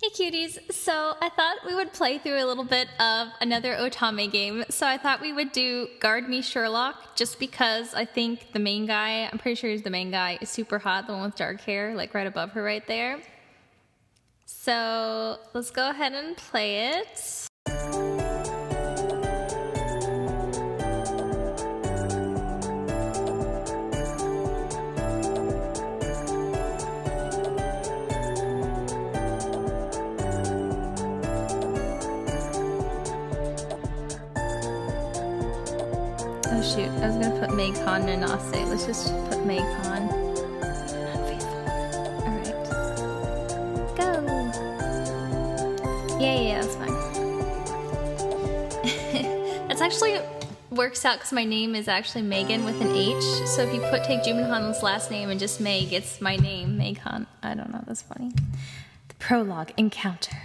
Hey cuties, so I thought we would play through a little bit of another Otame game. So I thought we would do Guard Me Sherlock, just because I think the main guy, I'm pretty sure he's the main guy, is super hot, the one with dark hair, like right above her right there. So let's go ahead and play it. Oh shoot, I was gonna put Meghan and Nase. Let's just put Meghan. Alright. Go! Yeah, that's fine. That's actually works out because my name is actually Megan with an H. So if you take Juminhan's last name and just Meg, it's my name, Meghan. I don't know, that's funny. The Prologue Encounter.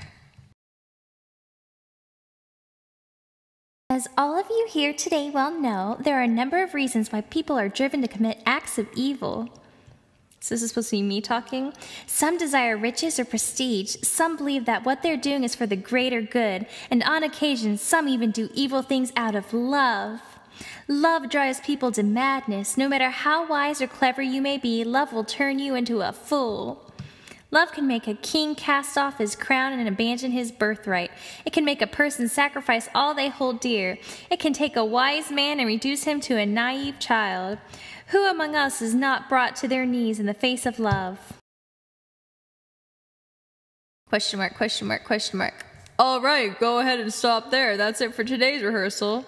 As all of you here today well know, there are a number of reasons why people are driven to commit acts of evil. So this is supposed to be me talking? Some desire riches or prestige, some believe that what they're doing is for the greater good, and on occasion some even do evil things out of love. Love drives people to madness. No matter how wise or clever you may be, love will turn you into a fool. Love can make a king cast off his crown and abandon his birthright. It can make a person sacrifice all they hold dear. It can take a wise man and reduce him to a naive child. Who among us is not brought to their knees in the face of love? Question mark, question mark, question mark. All right, go ahead and stop there. That's it for today's rehearsal.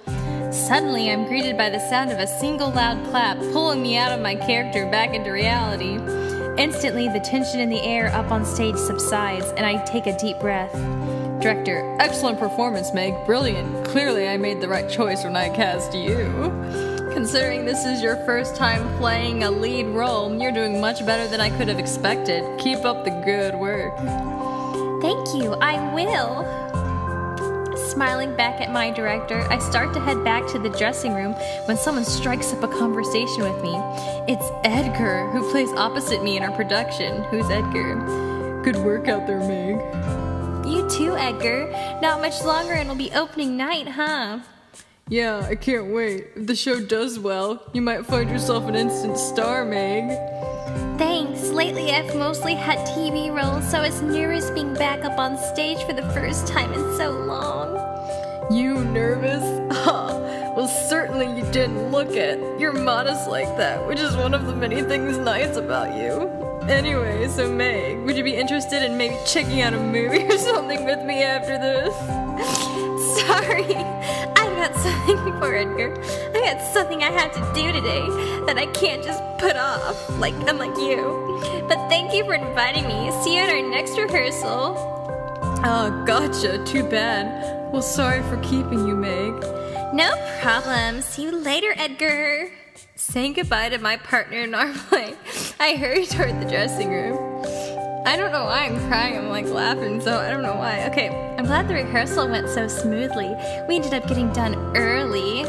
Suddenly, I'm greeted by the sound of a single loud clap, pulling me out of my character back into reality. Instantly, the tension in the air up on stage subsides, and I take a deep breath. Director, excellent performance, Meg. Brilliant. Clearly, I made the right choice when I cast you. Considering this is your first time playing a lead role, you're doing much better than I could have expected. Keep up the good work. Thank you, I will. Smiling back at my director, I start to head back to the dressing room when someone strikes up a conversation with me. It's Edgar, who plays opposite me in our production. Who's Edgar? Good work out there, Meg. You too, Edgar. Not much longer and it'll be opening night, huh? Yeah, I can't wait. If the show does well, you might find yourself an instant star, Meg. Thanks. Lately I've mostly had TV roles, so I was nervous being back up on stage for the first time in so long. You nervous? Well, certainly you didn't look it. You're modest like that, which is one of the many things nice about you. Anyway, so Meg, would you be interested in maybe checking out a movie or something with me after this? Sorry, I've got something for Edgar. I got something I have to do today that I can't just put off, unlike you. But thank you for inviting me. See you at our next rehearsal. Oh, gotcha. Too bad. Well, sorry for keeping you, Meg. No problem. See you later, Edgar. Saying goodbye to my partner in our play, I hurry toward the dressing room. I don't know why I'm crying, I'm laughing, so I don't know why. Okay, I'm glad the rehearsal went so smoothly. We ended up getting done early.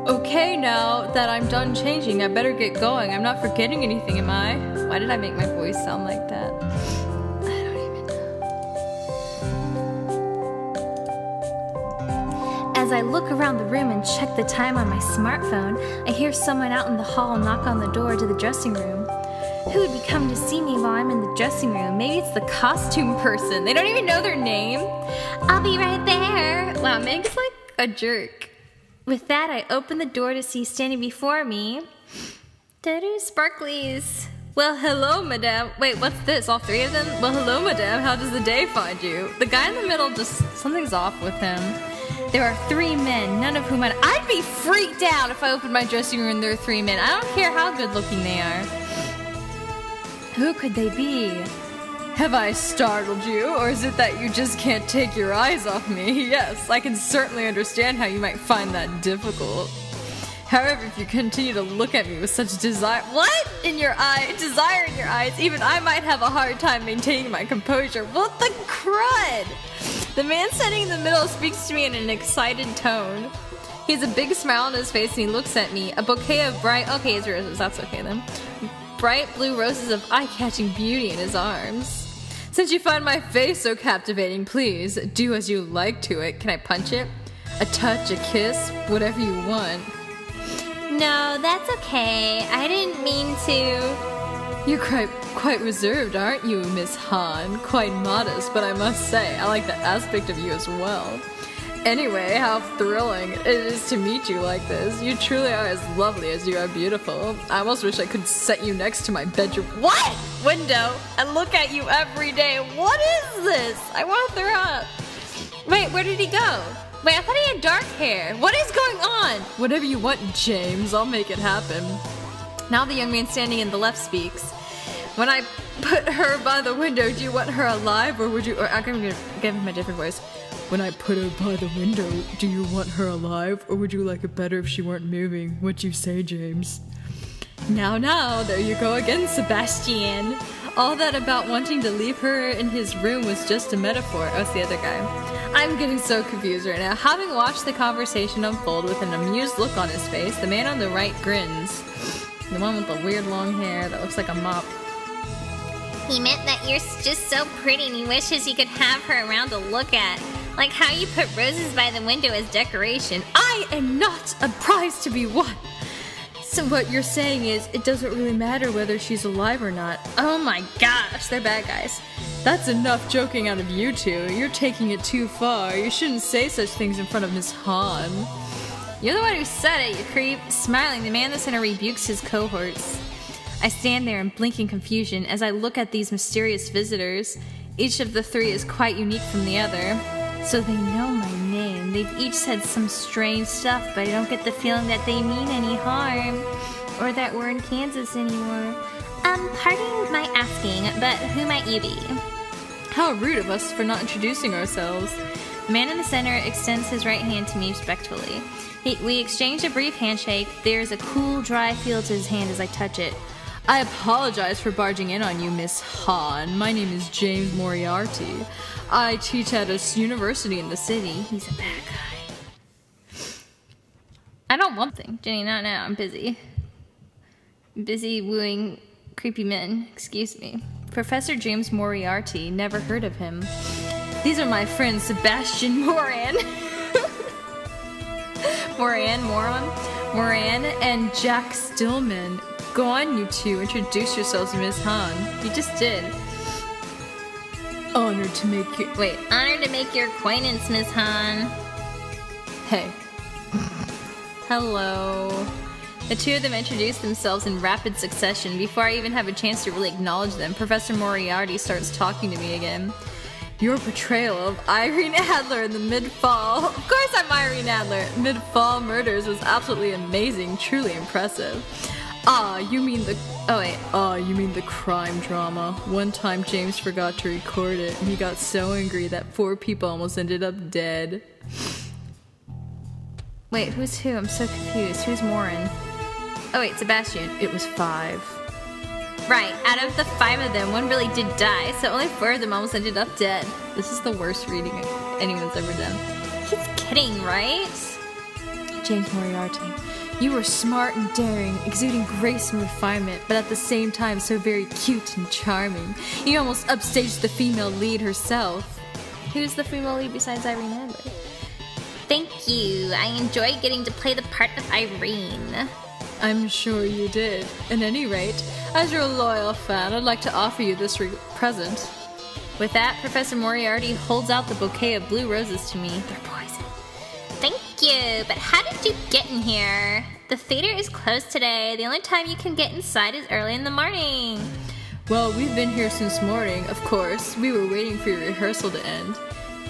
Okay, now that I'm done changing, I better get going. I'm not forgetting anything, am I? Why did I make my voice sound like that? I don't even know. As I look around the room and check the time on my smartphone, I hear someone out in the hall knock on the door to the dressing room. Who would be coming to see me while I'm in the dressing room? Maybe it's the costume person. They don't even know their name. I'll be right there. Wow, Meg's like a jerk. With that, I open the door to see standing before me sparklies. Well, hello, madame. Wait, what's this? All three of them? Well, hello, madame. How does the day find you? The guy in the middle, something's off with him. There are three men, none of whom I'd be freaked out if I opened my dressing room and there are three men. I don't care how good looking they are. Who could they be? Have I startled you, or is it that you just can't take your eyes off me? Yes, I can certainly understand how you might find that difficult. However, if you continue to look at me with such desire in your eyes, even I might have a hard time maintaining my composure. What the crud? The man standing in the middle speaks to me in an excited tone. He has a big smile on his face and he looks at me. A bouquet of bright, his roses, that's okay then. Bright blue roses of eye-catching beauty in his arms. Since you find my face so captivating, please do as you like to it. Can I punch it? A touch, a kiss, whatever you want. No, that's okay. I didn't mean to. You're quite reserved, aren't you, Miss Han? Quite modest, but I must say, I like that aspect of you as well. Anyway, how thrilling it is to meet you like this. You truly are as lovely as you are beautiful. I almost wish I could set you next to my bedroom window and look at you every day. What is this? I want to throw up. Wait, where did he go? Wait, I thought he had dark hair. What is going on? Whatever you want, James. I'll make it happen. Now the young man standing in the left speaks. When I put her by the window, do you want her alive or would you... Or I'm going to give him a different voice. When I put her by the window, do you want her alive or would you like it better if she weren't moving? What you say, James? Now, there you go again, Sebastian. All that about wanting to leave her in his room was just a metaphor. Oh, it's the other guy. I'm getting so confused right now. Having watched the conversation unfold with an amused look on his face, the man on the right grins. The one with the weird long hair that looks like a mop. He meant that you're just so pretty and he wishes he could have her around to look at. Like how you put roses by the window as decoration. I am not a prize to be won. So what you're saying is, it doesn't really matter whether she's alive or not. Oh my gosh, they're bad guys. That's enough joking out of you two. You're taking it too far. You shouldn't say such things in front of Miss Han. You're the one who said it, you creep. Smiling, the man in the center rebukes his cohorts. I stand there in blinking confusion as I look at these mysterious visitors. Each of the three is quite unique from the other. So they know my name. They've each said some strange stuff, but I don't get the feeling that they mean any harm. Or that we're in Kansas anymore. Pardon my asking, but who might you be? How rude of us for not introducing ourselves. The man in the center extends his right hand to me respectfully. We exchange a brief handshake. There's a cool, dry feel to his hand as I touch it. I apologize for barging in on you, Miss Han. My name is James Moriarty. I teach at a university in the city. He's a bad guy. I don't want thing. Jenny, not now. I'm busy. Busy wooing creepy men. Excuse me. Professor James Moriarty. Never heard of him. These are my friends Sebastian Moran. Moran and Jack Stillman. Go on, you two. Introduce yourselves to Miss Han. You just did. Honored to make you... Wait, honored to make your acquaintance, Miss Han. Hey. Hello. The two of them introduce themselves in rapid succession. Before I even have a chance to really acknowledge them, Professor Moriarty starts talking to me again. Your portrayal of Irene Adler in the mid-fall... Of course I'm Irene Adler! Mid-fall murders was absolutely amazing, truly impressive. You mean the crime drama. One time James forgot to record it, and he got so angry that 4 people almost ended up dead. Wait, who's who? I'm so confused. Who's Morin? Oh wait, Sebastian. It was 5. Right, out of the 5 of them, 1 really did die, so only 4 of them almost ended up dead. This is the worst reading anyone's ever done. He's kidding, right? James Moriarty. You were smart and daring, exuding grace and refinement, but at the same time so very cute and charming. You almost upstaged the female lead herself. Who's the female lead besides Irene Adler? Thank you. I enjoyed getting to play the part of Irene. I'm sure you did. At any rate, as your loyal fan, I'd like to offer you this present. With that, Professor Moriarty holds out the bouquet of blue roses to me. They're poison. Thank you, but how did you get in here? The theater is closed today. The only time you can get inside is early in the morning. Well, we've been here since morning, of course. We were waiting for your rehearsal to end.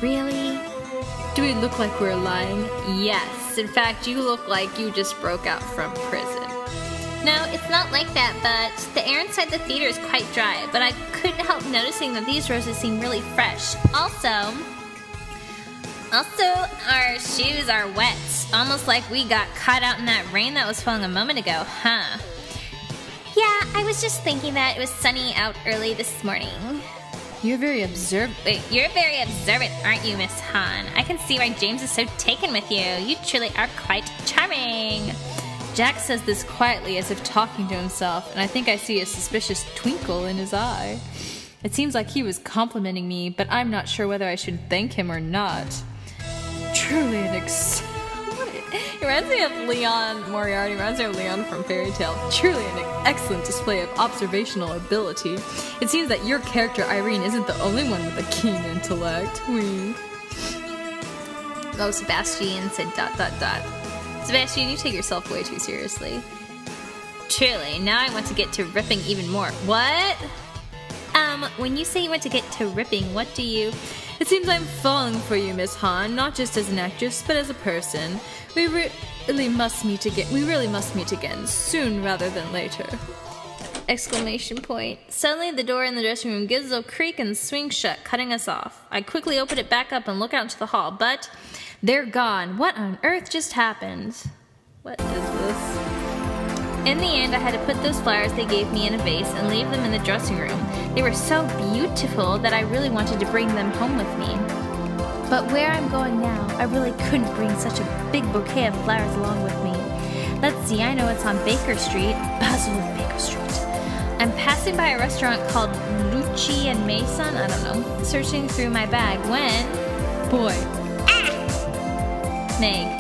Really? Do we look like we're lying? Yes. In fact, you look like you just broke out from prison. No, it's not like that, but the air inside the theater is quite dry, but I couldn't help noticing that these roses seem really fresh. Also, our shoes are wet, almost like we got caught out in that rain that was falling a moment ago, huh? Yeah, I was just thinking that it was sunny out early this morning. You're very observant. Wait, you're very observant, aren't you, Miss Han? I can see why James is so taken with you. You truly are quite charming. Jack says this quietly as if talking to himself, and I think I see a suspicious twinkle in his eye. It seems like he was complimenting me, but I'm not sure whether I should thank him or not. Truly an It reminds me of Leon Moriarty, reminds me of Leon from Fairy Tail. Truly an excellent display of observational ability. It seems that your character, Irene, isn't the only one with a keen intellect. Wink. Oh, Sebastian said ... Sebastian, you take yourself way too seriously. Truly, now I want to get to ripping even more. What? When you say you want to get to ripping, what do you... It seems I'm falling for you, Miss Han, not just as an actress, but as a person. We really must meet again, soon rather than later. Exclamation point. Suddenly the door in the dressing room gives a creak and swings shut, cutting us off. I quickly open it back up and look out into the hall, but they're gone. What on earth just happened? What is this? In the end, I had to put those flowers they gave me in a vase and leave them in the dressing room. They were so beautiful that I really wanted to bring them home with me. But where I'm going now, I really couldn't bring such a big bouquet of flowers along with me. Let's see, I know it's on Baker Street, Basil of Baker Street. I'm passing by a restaurant called Lucci and Mason, I don't know, searching through my bag when... Boy. Ah! Meg.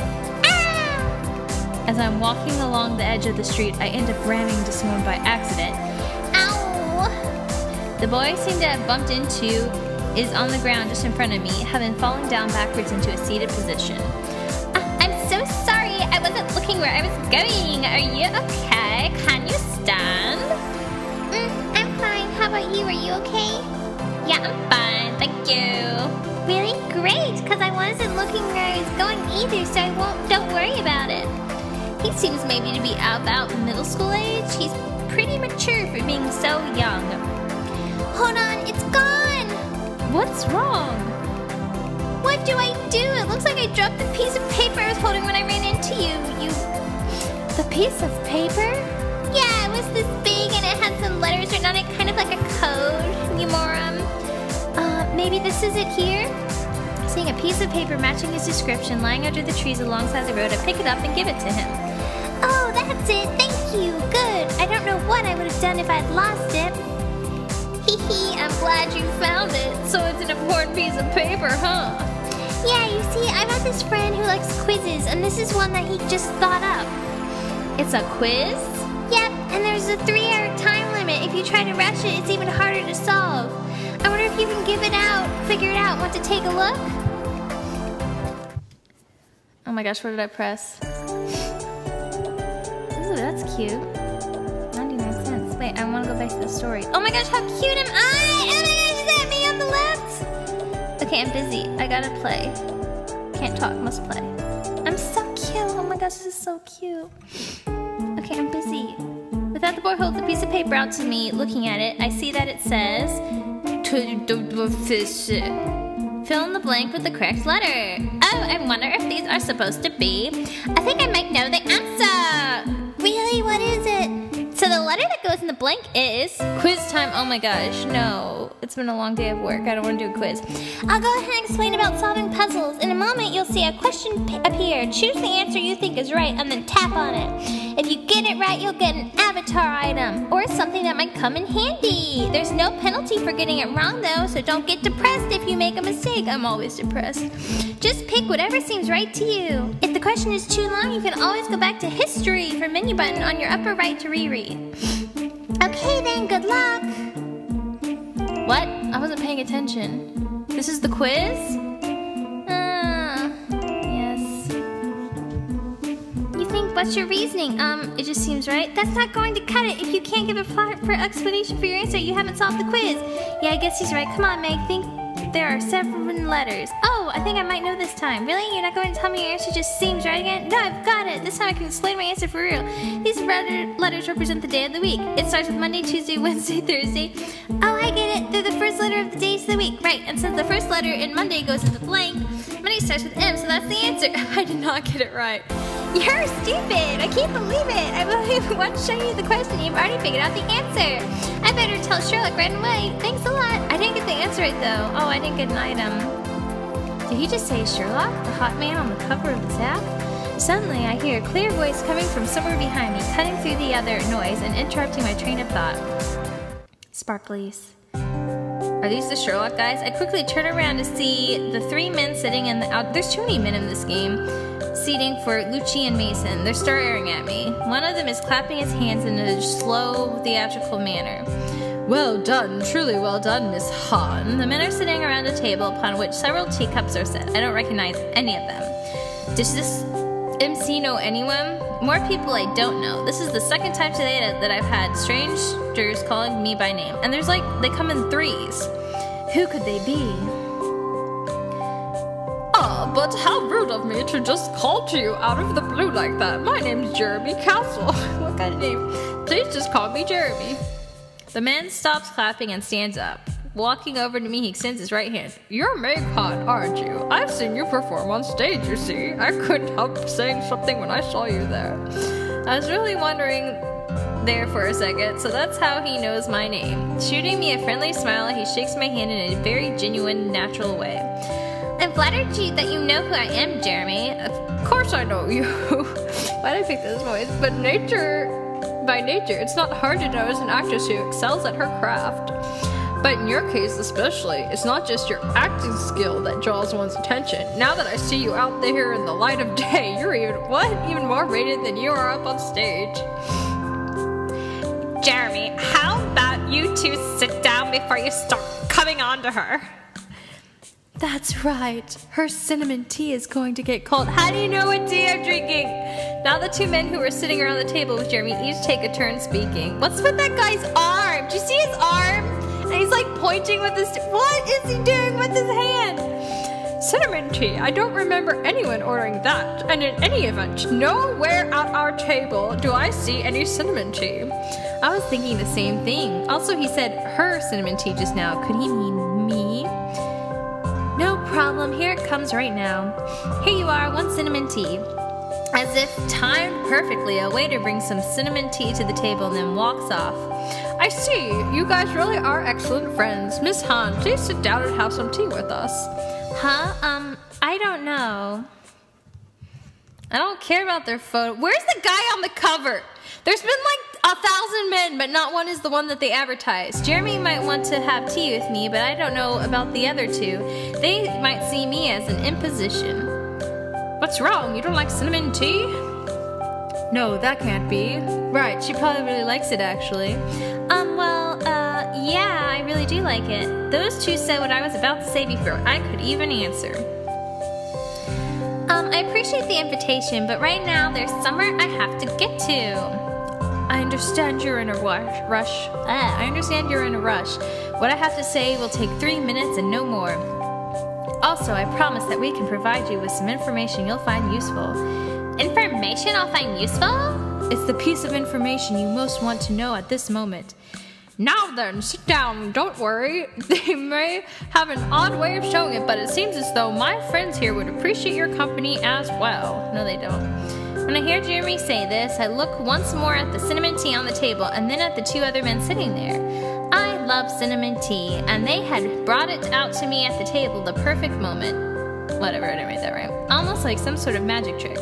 As I'm walking along the edge of the street, I end up ramming into someone by accident. Ow! The boy I seem to have bumped into is on the ground just in front of me, having fallen down backwards into a seated position. I'm so sorry, I wasn't looking where I was going. Are you okay? Can you stand? I'm fine. How about you? Are you okay? Yeah, I'm fine. Thank you. Really? Great, because I wasn't looking where I was going either, so don't worry about it. He seems maybe to be about middle school age. He's pretty mature for being so young. Hold on, it's gone! What's wrong? What do I do? It looks like I dropped the piece of paper I was holding when I ran into you. The piece of paper? Yeah, it was this big and it had some letters written on it, kind of like a code. You moron. Maybe this is it here? Seeing a piece of paper matching his description lying under the trees alongside the road, I pick it up and give it to him. Oh, that's it. Thank you. Good. I don't know what I would have done if I'd lost it. Hee, I'm glad you found it. So it's an important piece of paper, huh? Yeah, you see, I've got this friend who likes quizzes, and this is one that he just thought up. It's a quiz? Yep, and there's a 3-hour time limit. If you try to rush it, it's even harder to solve. I wonder if you can figure it out. Want to take a look? Oh my gosh, what did I press? Ooh, that's cute. 99 cents. Wait, I want to go back to the story. Oh my gosh, how cute am I? Oh my gosh, is that me on the left? Okay, I'm busy. I gotta play. Can't talk, must play. I'm so cute. Oh my gosh, this is so cute. Okay, I'm busy. With that, the boy holds a piece of paper out to me. Looking at it, I see that it says... Fill in the blank with the correct letter. Oh, I wonder if these are supposed to be... I think I might know the answer. Really? What is it? So the letter that goes in the blank is... Quiz time. Oh my gosh, no. It's been a long day of work. I don't want to do a quiz. I'll go ahead and explain about solving puzzles. In a moment, you'll see a question appear. Choose the answer you think is right and then tap on it. If you get it right, you'll get an avatar item or something that might come in handy. There's no penalty for getting it wrong though, so don't get depressed if you make a mistake. I'm always depressed. Just pick whatever seems right to you. If the question is too long, you can always go back to history for menu button on your upper right to reread. Okay then, good luck. What? I wasn't paying attention. This is the quiz? Yes. You think, what's your reasoning? It just seems right. That's not going to cut it. If you can't give a proper explanation for your answer, you haven't solved the quiz. Yeah, I guess he's right. Come on, Meg. Think there are 7 letters. Oh, I think I might know this time. Really? You're not going to tell me your answer just seems right again? No, I've got it. This time I can explain my answer for real. These letters represent the day of the week. It starts with Monday, Tuesday, Wednesday, Thursday. Oh, I get it. They're the first letter of the days of the week. Right, and since the first letter in Monday goes into blank, Monday starts with M, so that's the answer. I did not get it right. You're stupid. I can't believe it. I've only once shown you the question. You've already figured out the answer. I better tell Sherlock right away. Thanks a lot. I didn't get the answer right, though. Oh, I didn't get an item. Did he just say Sherlock, the hot man on the cover of the Zap? Suddenly, I hear a clear voice coming from somewhere behind me, cutting through the other noise and interrupting my train of thought. Sparklies. Are these the Sherlock guys? I quickly turn around to see the three men sitting in the there's too many men in this game. Seating for Lucci and Mason. They're staring at me. One of them is clapping his hands in a slow, theatrical manner. Well done, truly well done, Miss Han. The men are sitting around a table upon which several teacups are set. I don't recognize any of them. Does this MC know anyone? More people I don't know. This is the second time today that I've had strangers calling me by name. And there's like, they come in threes. Who could they be? Ah, but how rude of me to just call to you out of the blue like that. My name's Jeremy Castle. What kind of name? Please just call me Jeremy. The man stops clapping and stands up. Walking over to me, he extends his right hand. You're Meg Han, aren't you? I've seen you perform on stage, you see. I couldn't help saying something when I saw you there. I was really wondering there for a second, so that's how he knows my name. Shooting me a friendly smile, he shakes my hand in a very genuine, natural way. I'm flattered that you know who I am, Jeremy. Of course I know you. Why did I pick this voice? But by nature, it's not hard to know as an actress who excels at her craft. But in your case especially, it's not just your acting skill that draws one's attention. Now that I see you out there in the light of day, you're even more rated than you are up on stage. Jeremy, how about you two sit down before you start coming on to her? That's right. Her cinnamon tea is going to get cold. How do you know what tea I'm drinking? Now the two men who were sitting around the table with Jeremy each take a turn speaking. What's with that guy's arm? Do you see his arm? And he's like pointing with his... What is he doing with his hand? Cinnamon tea. I don't remember anyone ordering that. And in any event, nowhere at our table do I see any cinnamon tea. I was thinking the same thing. Also, he said her cinnamon tea just now. Could he mean me? No problem. Here it comes right now. Here you are, 1 cinnamon tea. As if timed perfectly, a waiter brings some cinnamon tea to the table and then walks off. I see. You guys really are excellent friends. Miss Han, please sit down and have some tea with us. Huh? I don't know. I don't care about their photo. Where's the guy on the cover? There's been like 1,000 men, but not one is the one that they advertise. Jeremy might want to have tea with me, but I don't know about the other two. They might see me as an imposition. What's wrong? You don't like cinnamon tea? No, that can't be. Right, she probably really likes it actually. Yeah, I really do like it. Those two said what I was about to say before I could even answer. I appreciate the invitation, but right now there's somewhere I have to get to. I understand you're in a rush. I understand you're in a rush. What I have to say will take 3 minutes and no more. Also, I promise that we can provide you with some information you'll find useful. Information I'll find useful? It's the piece of information you most want to know at this moment. Now then, sit down, don't worry. They may have an odd way of showing it, but it seems as though my friends here would appreciate your company as well. No, they don't. When I hear Jeremy say this, I look once more at the cinnamon tea on the table and then at the 2 other men sitting there. I love cinnamon tea, and they had brought it out to me at the table the perfect moment. Whatever, I didn't write that right. Almost like some sort of magic trick.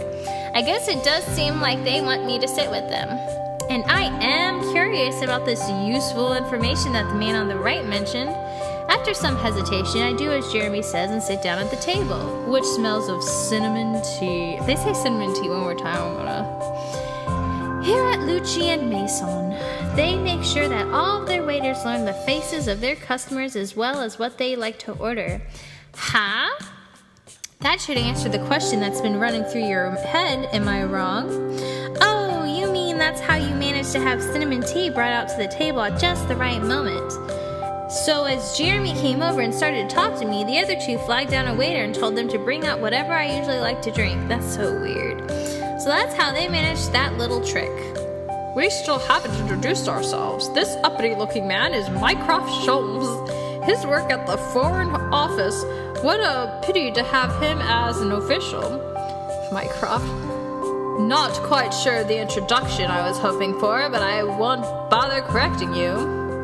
I guess it does seem like they want me to sit with them. And I am curious about this useful information that the man on the right mentioned. After some hesitation, I do as Jeremy says and sit down at the table, which smells of cinnamon tea. If they say cinnamon tea one more time, I'm gonna... Here at Lucci and Mason, they make sure that all of their waiters learn the faces of their customers as well as what they like to order. Huh? That should answer the question that's been running through your head, am I wrong? Oh, you mean that's how you managed to have cinnamon tea brought out to the table at just the right moment. So as Jeremy came over and started to talk to me, the other 2 flagged down a waiter and told them to bring out whatever I usually like to drink. That's so weird. So that's how they managed that little trick. We still haven't introduced ourselves. This uppity-looking man is Mycroft Sholmes. His work at the Foreign Office. What a pity to have him as an official. Mycroft. Not quite sure the introduction I was hoping for, but I won't bother correcting you.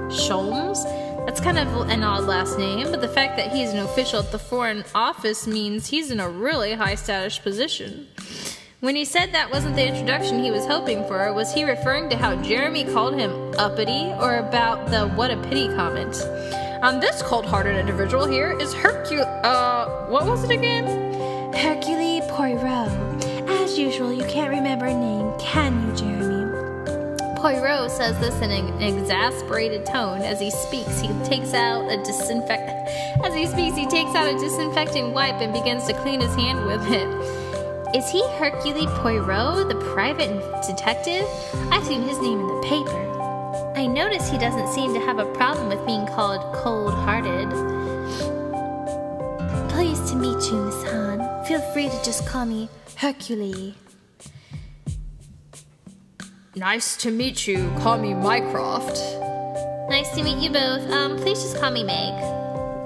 Sholmes? That's kind of an odd last name, but the fact that he's an official at the Foreign Office means he's in a really high-status position. When he said that wasn't the introduction he was hoping for, was he referring to how Jeremy called him uppity, or about the what a pity comment? And this cold-hearted individual here is what was it again? Hercule Poirot. As usual, you can't remember a name, can you, Jeremy? Poirot says this in an exasperated tone. As he speaks, he takes out a disinfecting wipe and begins to clean his hand with it. Is he Hercule Poirot, the private detective? I've seen his name in the paper. I notice he doesn't seem to have a problem with being called cold-hearted. Pleased to meet you, Miss Hahn. Feel free to just call me Hercule. Nice to meet you. Call me Mycroft. Nice to meet you both. Please just call me Meg.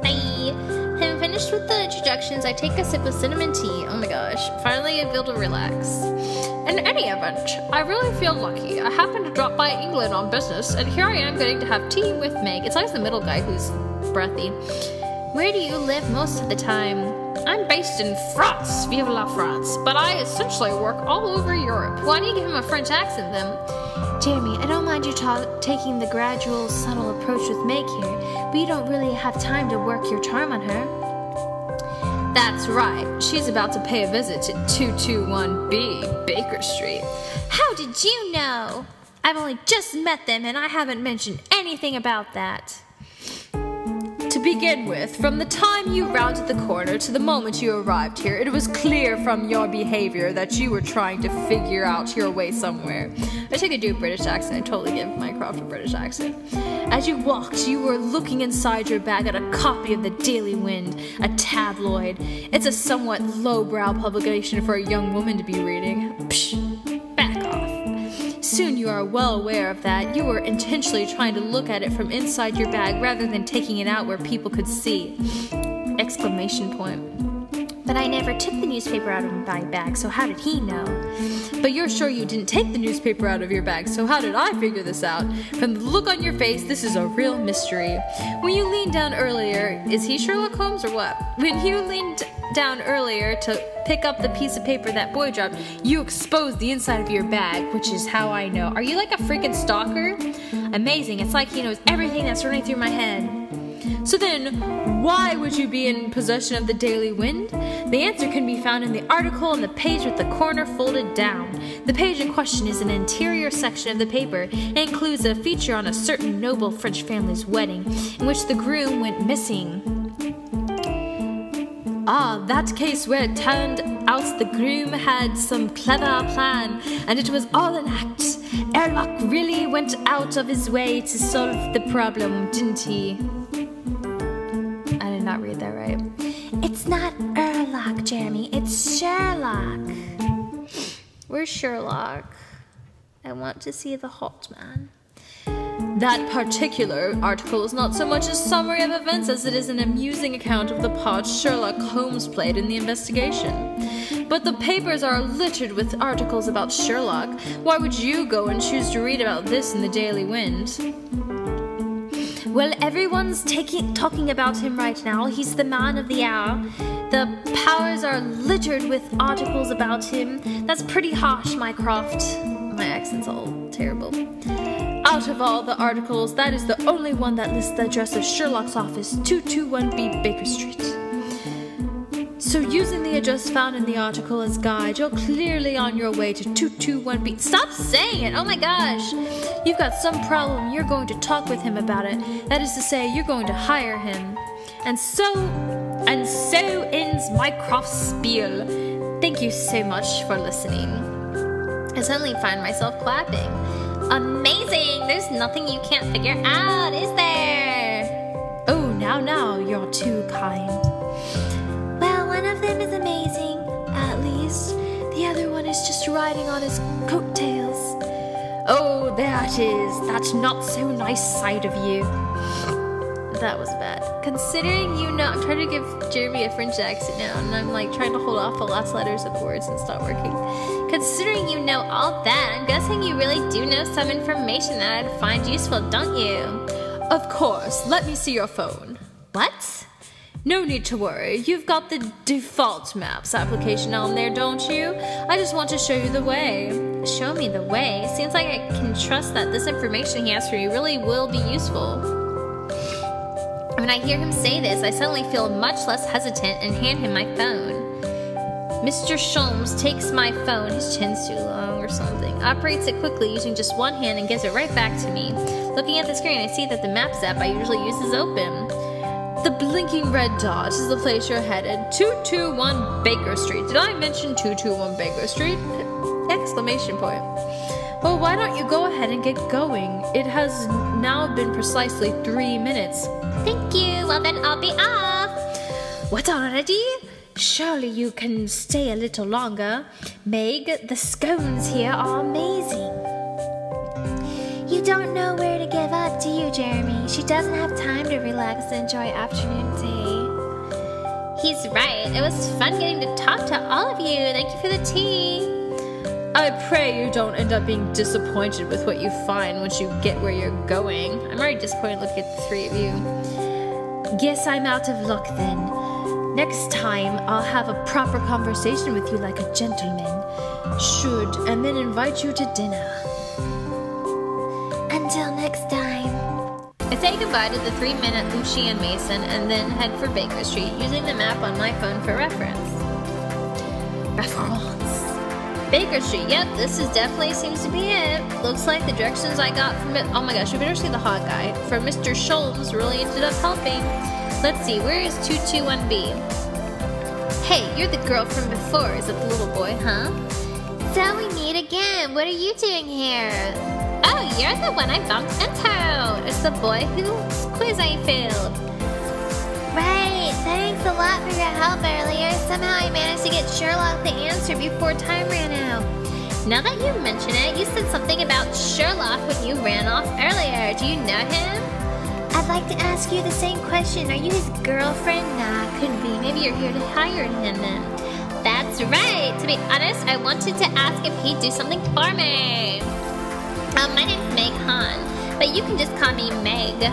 Bye. Having finished with the introductions, I take a sip of cinnamon tea. Oh my gosh. Finally, I feel to relax. In any event, I really feel lucky. I happened to drop by England on business, and here I am getting to have tea with Meg. It's always the middle guy who's breathy. Where do you live most of the time? I'm based in France, vive la France, but I essentially work all over Europe. Why do you give him a French accent then? Jeremy, I don't mind you taking the gradual, subtle approach with Meg here, but you don't really have time to work your charm on her. That's right. She's about to pay a visit to 221B Baker Street. How did you know? I've only just met them and I haven't mentioned anything about that. To begin with, from the time you rounded the corner to the moment you arrived here, it was clear from your behavior that you were trying to figure out your way somewhere. I take a deep British accent. I totally give Mycroft a British accent. As you walked, you were looking inside your bag at a copy of the Daily Wind, a tabloid. It's a somewhat lowbrow publication for a young woman to be reading. Psh, back off. Soon you are well aware of that. You were intentionally trying to look at it from inside your bag rather than taking it out where people could see. Exclamation point. But I never took the newspaper out of my bag, so how did he know? But you're sure you didn't take the newspaper out of your bag, so how did I figure this out? From the look on your face, this is a real mystery. When you leaned down earlier, is he Sherlock Holmes or what? When you leaned down earlier to pick up the piece of paper that boy dropped, you exposed the inside of your bag, which is how I know. Are you like a freaking stalker? Amazing, it's like he knows everything that's running through my head. So then, why would you be in possession of the Daily Wind? The answer can be found in the article on the page with the corner folded down. The page in question is an interior section of the paper and includes a feature on a certain noble French family's wedding, in which the groom went missing. Ah, that case where it turned out the groom had some clever plan, and it was all an act. Sherlock really went out of his way to solve the problem, didn't he? I did not read that right. It's not Sherlock, Jeremy. It's Sherlock. Where's Sherlock? I want to see the hot man. That particular article is not so much a summary of events as it is an amusing account of the part Sherlock Holmes played in the investigation. But the papers are littered with articles about Sherlock. Why would you go and choose to read about this in the Daily Wind? Well, everyone's talking about him right now. He's the man of the hour. The powers are littered with articles about him. That's pretty harsh, Mycroft. My accent's all terrible. Out of all the articles, that is the only one that lists the address of Sherlock's office, 221B Baker Street. So using the address found in the article as guide, you're clearly on your way to 221B. Stop saying it! Oh my gosh! You've got some problem, you're going to talk with him about it. That is to say, you're going to hire him. And so ends Mycroft's spiel. Thank you so much for listening. I suddenly find myself clapping. Amazing! There's nothing you can't figure out, is there? Oh, now, you're too kind. Well, one of them is amazing, at least. The other one is just riding on his coattails. Oh, there it is. That not so nice side of you. That was bad. Considering you know, I'm trying to give Jeremy a French accent now, and I'm like trying to hold off the last letters of the words and it's not working. Considering you know all that, I'm guessing you really do know some information that I'd find useful, don't you? Of course. Let me see your phone. What? No need to worry. You've got the default maps application on there, don't you? I just want to show you the way. Show me the way? Seems like I can trust that this information he has for you really will be useful. When I hear him say this, I suddenly feel much less hesitant and hand him my phone. Mr. Sholmes takes my phone, his chin's too long or something, operates it quickly using just one hand and gives it right back to me. Looking at the screen, I see that the Maps app I usually use is open. The blinking red dot is the place you're headed. 221 Baker Street. Did I mention 221 Baker Street? Exclamation point. Well, why don't you go ahead and get going? It has now been precisely 3 minutes. Thank you. Well, then I'll be off. What, already? Surely you can stay a little longer. Meg, the scones here are amazing. You don't know where to give up, do you, Jeremy? She doesn't have time to relax and enjoy afternoon tea. He's right. It was fun getting to talk to all of you. Thank you for the tea. I pray you don't end up being disappointed with what you find once you get where you're going. I'm already disappointed looking at the three of you. Guess I'm out of luck then. Next time, I'll have a proper conversation with you like a gentleman should, and then invite you to dinner. Until next time. I say goodbye to the 3 men at Lucci and Mason and then head for Baker Street using the map on my phone for reference. Baker Street, yep, this definitely seems to be it. Looks like the directions I got from it. Oh my gosh, we better see the hot guy. From Mr. Sholmes really ended up helping. Let's see, where is 221B? Hey, you're the girl from before. Is it the little boy, huh? So we meet again. What are you doing here? Oh, you're the one I bumped into. It's the boy whose quiz I failed. Right, thanks a lot for your help earlier. Somehow I managed to get Sherlock the answer before time ran out. Now that you mention it, you said something about Sherlock when you ran off earlier. Do you know him? I'd like to ask you the same question. Are you his girlfriend? Nah, couldn't be. Maybe you're here to hire him then. That's right. To be honest, I wanted to ask if he'd do something for me. My name's Meg Han, but you can just call me Meg.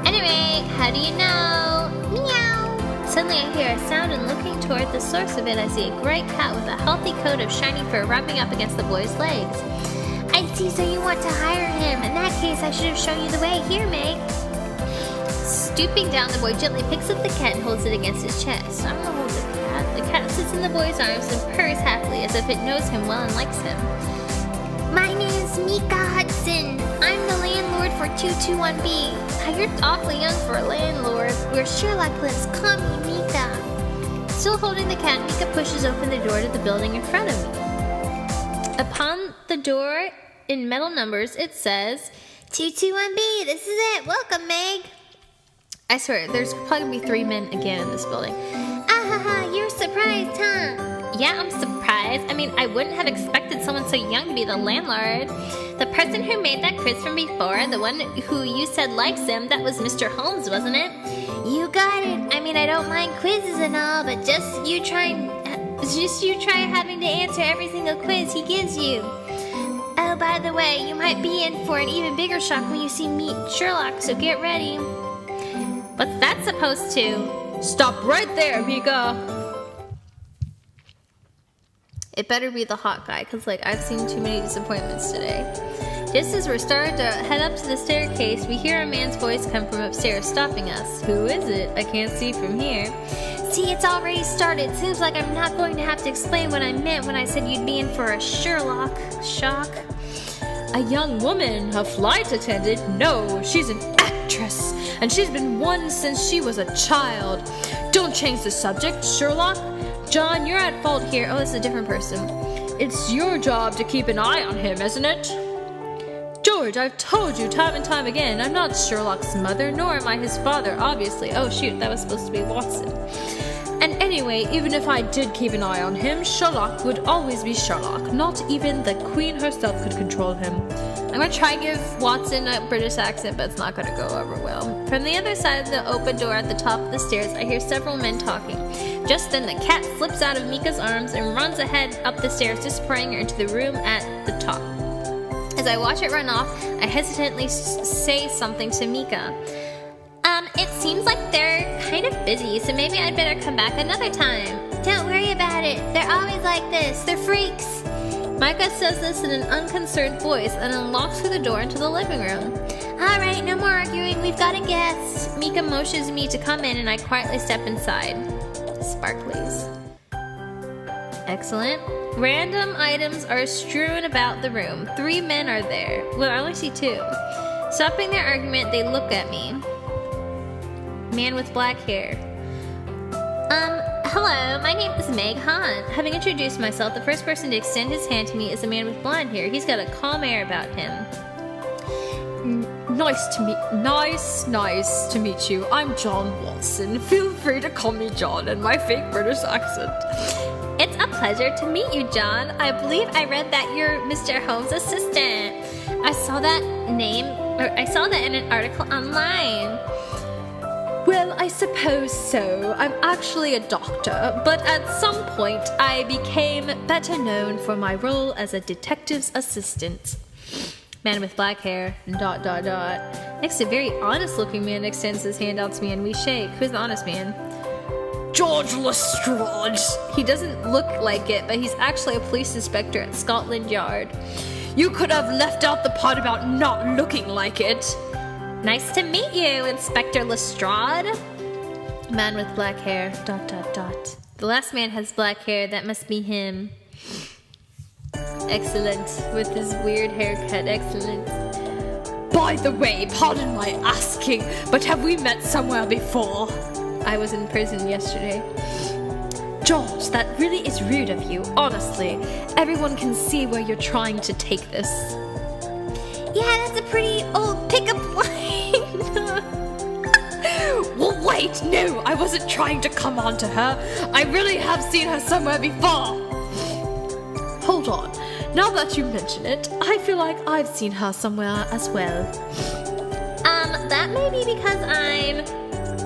Anyway, how do you know? Meow. Suddenly I hear a sound and looking toward the source of it, I see a gray cat with a healthy coat of shiny fur rubbing up against the boy's legs. I see, so you want to hire him. In that case, I should have shown you the way. Here, Meg. Stooping down, the boy gently picks up the cat and holds it against his chest. I'm gonna hold the cat. The cat sits in the boy's arms and purrs happily as if it knows him well and likes him. My name's Mika Hudson. I'm the landlord for 221B. You're awfully young for a landlord. Where Sherlock lives, call me Mika. Still holding the cat, Mika pushes open the door to the building in front of me. Upon the door, in metal numbers, it says, 221B, this is it. Welcome, Meg. I swear, there's probably gonna be 3 men again in this building. Ahaha, you're surprised, huh? Yeah, I'm surprised. I mean, I wouldn't have expected someone so young to be the landlord. The person who made that quiz from before, the one who you said likes him, that was Mr. Holmes, wasn't it? You got it. I mean, I don't mind quizzes and all, but just you try having to answer every single quiz he gives you. Oh, by the way, you might be in for an even bigger shock when you meet Sherlock, so get ready. What's that supposed to? Stop right there, Mika! It better be the hot guy, because, like, I've seen too many disappointments today. Just as we're starting to head up to the staircase, we hear a man's voice come from upstairs, stopping us. Who is it? I can't see from here. See, it's already started. Seems like I'm not going to have to explain what I meant when I said you'd be in for a Sherlock shock. A young woman, a flight attendant? No, she's an actress, and she's been one since she was a child. Don't change the subject, Sherlock. John, you're at fault here. Oh, it's a different person. It's your job to keep an eye on him, isn't it? George, I've told you time and time again, I'm not Sherlock's mother, nor am I his father, obviously. Oh shoot, that was supposed to be Watson. And anyway, even if I did keep an eye on him, Sherlock would always be Sherlock. Not even the Queen herself could control him. I'm gonna try and give Watson a British accent, but it's not gonna go over well. From the other side of the open door at the top of the stairs, I hear several men talking. Just then, the cat slips out of Mika's arms and runs ahead up the stairs, disappearing her into the room at the top. As I watch it run off, I hesitantly say something to Mika. It seems like they're kind of busy, so maybe I'd better come back another time. Don't worry about it. They're always like this. They're freaks. Micah says this in an unconcerned voice and then walks through the door into the living room. Alright, no more arguing, we've got a guest. Mika motions me to come in and I quietly step inside. Sparklies. Excellent. Random items are strewn about the room. 3 men are there. Well, I only see 2. Stopping their argument, they look at me. Man with black hair. Hello, my name is Meg Han. Having introduced myself, the first person to extend his hand to me is a man with blonde hair. He's got a calm air about him. Nice to meet you. I'm John Watson. Feel free to call me John in my fake British accent. It's a pleasure to meet you, John. I believe I read that you're Mr. Holmes' assistant. I saw that in an article online. Well, I suppose so. I'm actually a doctor, but at some point I became better known for my role as a detective's assistant. Man with black hair, ... Next, a very honest-looking man extends his hand out to me and we shake. Who's the honest man? George Lestrade. He doesn't look like it, but he's actually a police inspector at Scotland Yard. You could have left out the part about not looking like it. Nice to meet you, Inspector Lestrade. Man with black hair, ... The last man has black hair, that must be him. Excellent, with his weird haircut, excellent. By the way, pardon my asking, but have we met somewhere before? I was in prison yesterday. George, that really is rude of you, honestly. Everyone can see where you're trying to take this. Yeah, that's a pretty old pickup line. Well, wait, no, I wasn't trying to come on to her. I really have seen her somewhere before. Hold on, now that you mention it, I feel like I've seen her somewhere as well. That may be because I'm...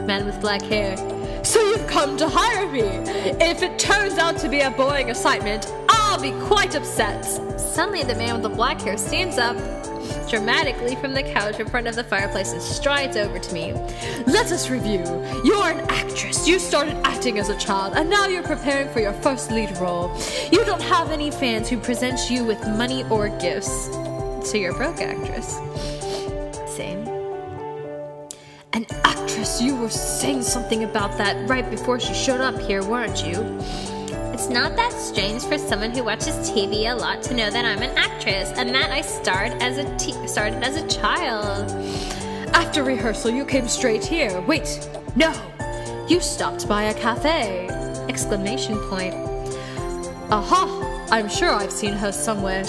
Man with black hair. So you've come to hire me. If it turns out to be a boring assignment, I'll be quite upset. Suddenly the man with the black hair stands up dramatically from the couch in front of the fireplace and strides over to me. Let us review. You're an actress. You started acting as a child, and now you're preparing for your first lead role. You don't have any fans who present you with money or gifts. So you're a broke actress. Same. An actress? You were saying something about that right before she showed up here, weren't you? It's not that strange for someone who watches TV a lot to know that I'm an actress, and that I started as a child. After rehearsal, you came straight here. Wait, no, you stopped by a cafe! Exclamation point. Aha! I'm sure I've seen her somewhere.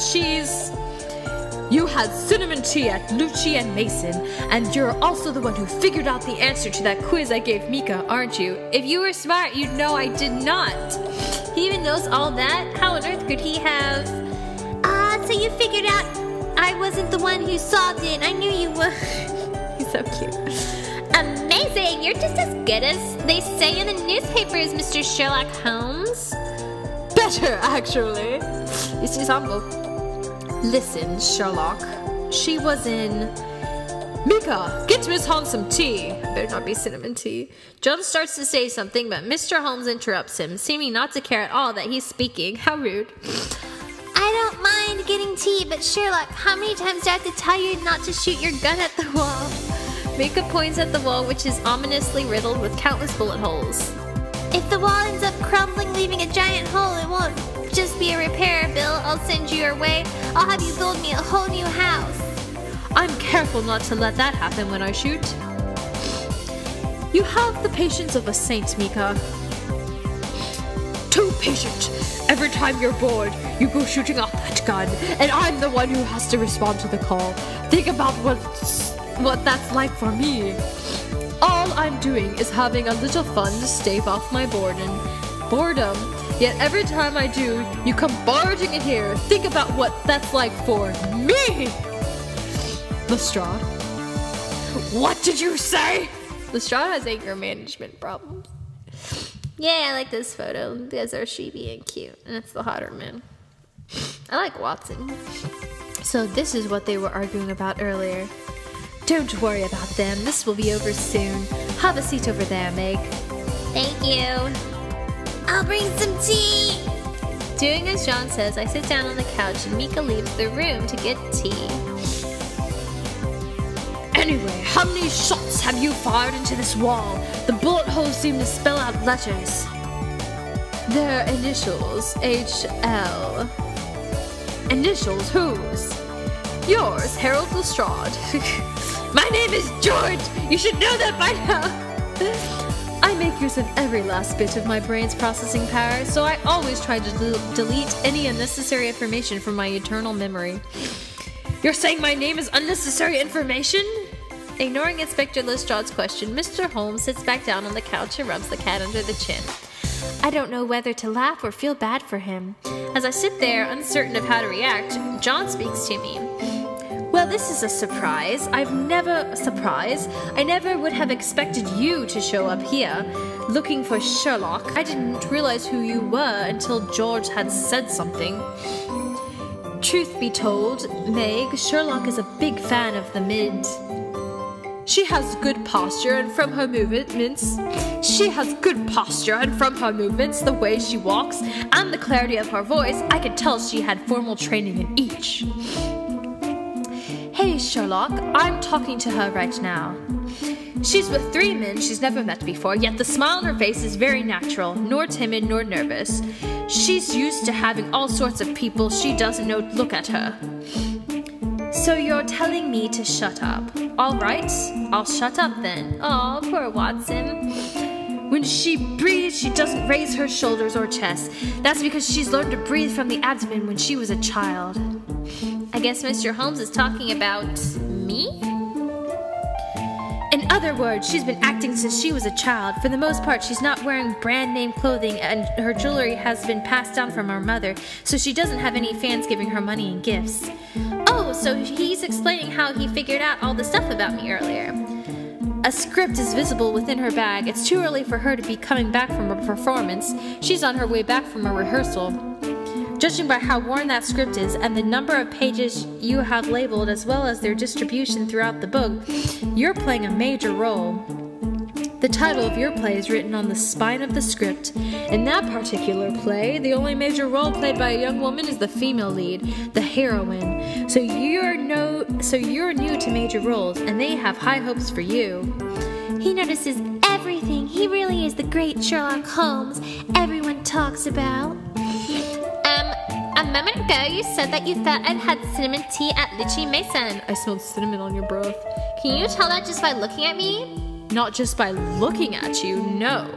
You had cinnamon tea at Lucci and Mason, and you're also the one who figured out the answer to that quiz I gave Mika, aren't you? If you were smart, you'd know I did not. He even knows all that? How on earth could he have? So you figured out I wasn't the one who solved it. I knew you were. He's so cute. Amazing! You're just as good as they say in the newspapers, Mr. Sherlock Holmes. Better, actually. You see, humble. Listen, Sherlock. She was in... Mika, get Miss Holmes some tea. Better not be cinnamon tea. John starts to say something, but Mr. Holmes interrupts him, seeming not to care at all that he's speaking. How rude. I don't mind getting tea, but Sherlock, how many times do I have to tell you not to shoot your gun at the wall? Mika points at the wall, which is ominously riddled with countless bullet holes. If the wall ends up crumbling, leaving a giant hole, it won't just be a repair bill I'll send you your way. I'll have you build me a whole new house. I'm careful not to let that happen when I shoot. You have the patience of a saint, Mika. Too patient. Every time you're bored, you go shooting off that gun, and I'm the one who has to respond to the call. Think about what that's like for me. All I'm doing is having a little fun to stave off my boredom. Yet every time I do, you come barging in here. Think about what that's like for me! Lestrade. What did you say? Lestrade has anger management problems. Yeah, I like this photo. These are sheepy and cute, and it's the hotter man. I like Watson. So this is what they were arguing about earlier. Don't worry about them. This will be over soon. Have a seat over there, Meg. Thank you. I'll bring some tea. Doing as John says, I sit down on the couch and Mika leaves the room to get tea. Anyway, how many shots have you fired into this wall? The bullet holes seem to spell out letters. Their initials, HL. Initials whose? Yours, Harold Lestrade. My name is George! You should know that by now! I make use of every last bit of my brain's processing power, so I always try to delete any unnecessary information from my eternal memory. You're saying my name is unnecessary information? Ignoring Inspector Lestrade's question, Mr. Holmes sits back down on the couch and rubs the cat under the chin. I don't know whether to laugh or feel bad for him. As I sit there, uncertain of how to react, John speaks to me. Well, this is a surprise. I never would have expected you to show up here, looking for Sherlock. I didn't realize who you were until George had said something. Truth be told, Meg, Sherlock is a big fan of the mid. She has good posture, and from her movements, the way she walks, and the clarity of her voice, I could tell she had formal training in each. Hey, Sherlock, I'm talking to her right now. She's with 3 men she's never met before, yet the smile on her face is very natural, nor timid nor nervous. She's used to having all sorts of people she doesn't know look at her. So you're telling me to shut up. All right, I'll shut up then. Aw, poor Watson. When she breathes, she doesn't raise her shoulders or chest. That's because she's learned to breathe from the abdomen when she was a child. I guess Mr. Holmes is talking about me? In other words, she's been acting since she was a child. For the most part, she's not wearing brand name clothing, and her jewelry has been passed down from her mother, so she doesn't have any fans giving her money and gifts. Oh, so he's explaining how he figured out all the stuff about me earlier. A script is visible within her bag. It's too early for her to be coming back from a performance. She's on her way back from a rehearsal. Judging by how worn that script is and the number of pages you have labeled as well as their distribution throughout the book, you're playing a major role. The title of your play is written on the spine of the script. In that particular play, the only major role played by a young woman is the female lead, the heroine. So you're new to major roles, and they have high hopes for you. He notices everything. He really is the great Sherlock Holmes everyone talks about. A moment ago you said that you thought I'd had cinnamon tea at Litchi Mason. I smelled cinnamon on your breath. Can you tell that just by looking at me? Not just by looking at you, no.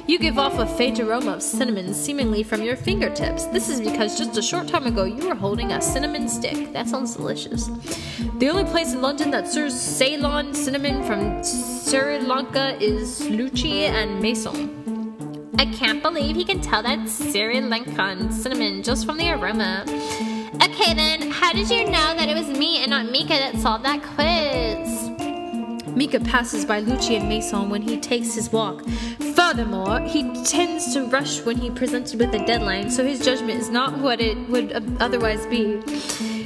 You give off a faint aroma of cinnamon seemingly from your fingertips. This is because just a short time ago you were holding a cinnamon stick. That sounds delicious. The only place in London that serves Ceylon cinnamon from Sri Lanka is Lucci and Mason. I can't believe he can tell that Sri Lankan cinnamon just from the aroma. Okay then, how did you know that it was me and not Mika that solved that quiz? Mika passes by Lucci and Mason when he takes his walk. Furthermore, he tends to rush when he presented with a deadline, so his judgment is not what it would otherwise be.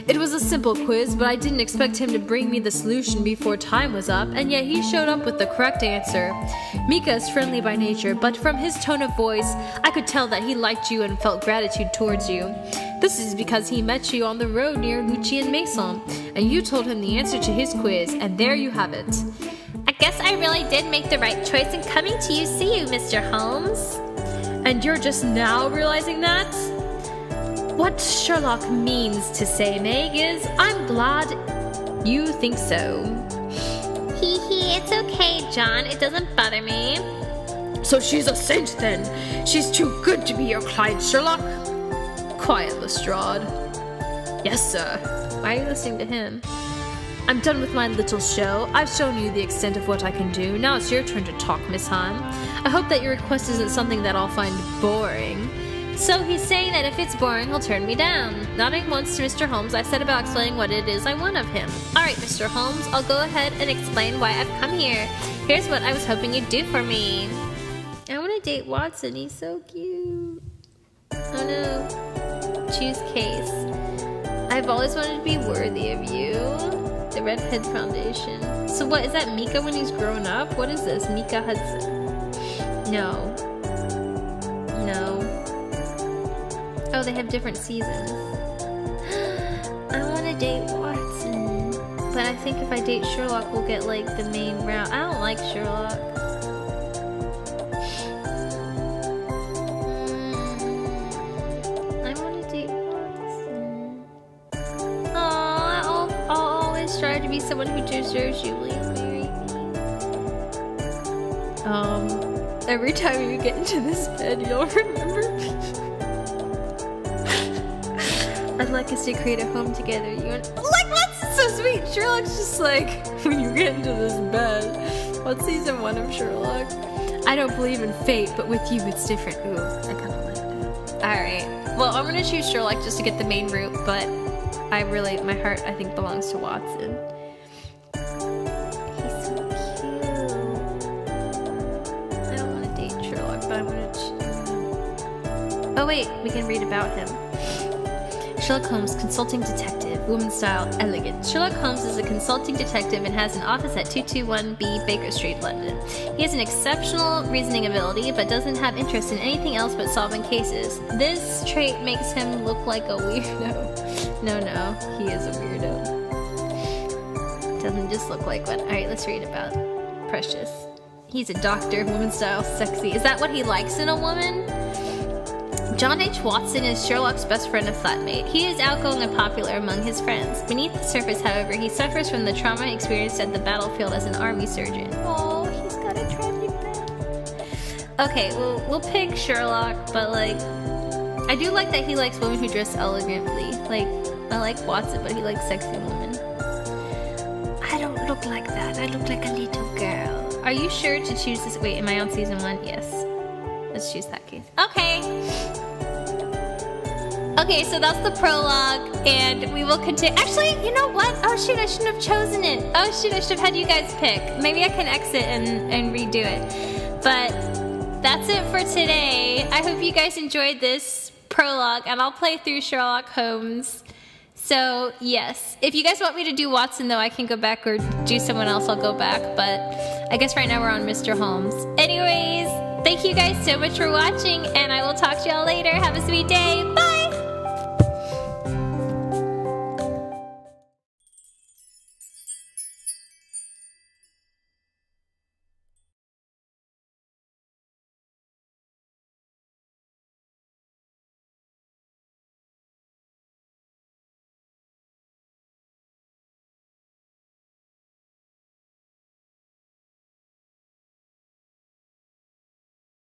It was a simple quiz, but I didn't expect him to bring me the solution before time was up, and yet he showed up with the correct answer. Mika is friendly by nature, but from his tone of voice, I could tell that he liked you and felt gratitude towards you. This is because he met you on the road near Lucci and Mason, and you told him the answer to his quiz, and there you have it. I guess I really did make the right choice in coming to see you, Mr. Holmes. And you're just now realizing that? What Sherlock means to say, Meg, is I'm glad you think so. Hee hee, it's okay, John. It doesn't bother me. So she's a saint then. She's too good to be your client, Sherlock. Quiet, Lestrade. Yes, sir. Why are you listening to him? I'm done with my little show. I've shown you the extent of what I can do. Now it's your turn to talk, Miss Hahn. I hope that your request isn't something that I'll find boring. So he's saying that if it's boring, he'll turn me down. Nodding once to Mr. Holmes, I set about explaining what it is I want of him. Alright, Mr. Holmes, I'll go ahead and explain why I've come here. Here's what I was hoping you'd do for me. I want to date Watson, he's so cute. Oh no. Choose case. I've always wanted to be worthy of you. The Redhead Foundation. So what, is that Mika when he's grown up? What is this? Mika Hudson? No. No. Oh, they have different seasons. I want to date Watson. but I think if I date Sherlock, we'll get like the main route. I don't like Sherlock. I want to date Watson. I'll always try to be someone who deserves you, Lee. Marry me. Every time you get into this bed, you'll remember me. I'd like us to create a home together. You and Like, what's so sweet? Sherlock's just like, when you get into this bed. What's season 1 of Sherlock? I don't believe in fate, but with you it's different. Ooh, I kind of like that. Alright. Well, I'm gonna choose Sherlock just to get the main route, but my heart, I think, belongs to Watson. He's so cute. I don't want to date Sherlock, but I'm gonna choose. Oh wait, we can read about him. Sherlock Holmes, consulting detective, woman style, elegant. Sherlock Holmes is a consulting detective and has an office at 221B Baker Street, London. He has an exceptional reasoning ability, but doesn't have interest in anything else but solving cases. This trait makes him look like a weirdo. No, he is a weirdo. Doesn't just look like one. Alright, let's read about Precious. He's a doctor, woman style, sexy. Is that what he likes in a woman? John H. Watson is Sherlock's best friend and flatmate. He is outgoing and popular among his friends. Beneath the surface, however, he suffers from the trauma experienced at the battlefield as an army surgeon. Oh, he's got a tragic past. Okay, well, we'll pick Sherlock, but like, I do like that he likes women who dress elegantly. Like, I like Watson, but he likes sexy women. I don't look like that. I look like a little girl. Are you sure to choose this? Wait, am I on season 1? Yes. Let's choose that case. Okay. Okay, so that's the prologue, and we will continue. Actually, you know what? Oh shoot, I shouldn't have chosen it. Oh shoot, I should have had you guys pick. Maybe I can exit and redo it. But that's it for today. I hope you guys enjoyed this prologue, and I'll play through Sherlock Holmes. So, yes. If you guys want me to do Watson, though, I can go back, or do someone else, I'll go back. But I guess right now we're on Mr. Holmes. Anyways, thank you guys so much for watching, and I will talk to y'all later. Have a sweet day. Bye!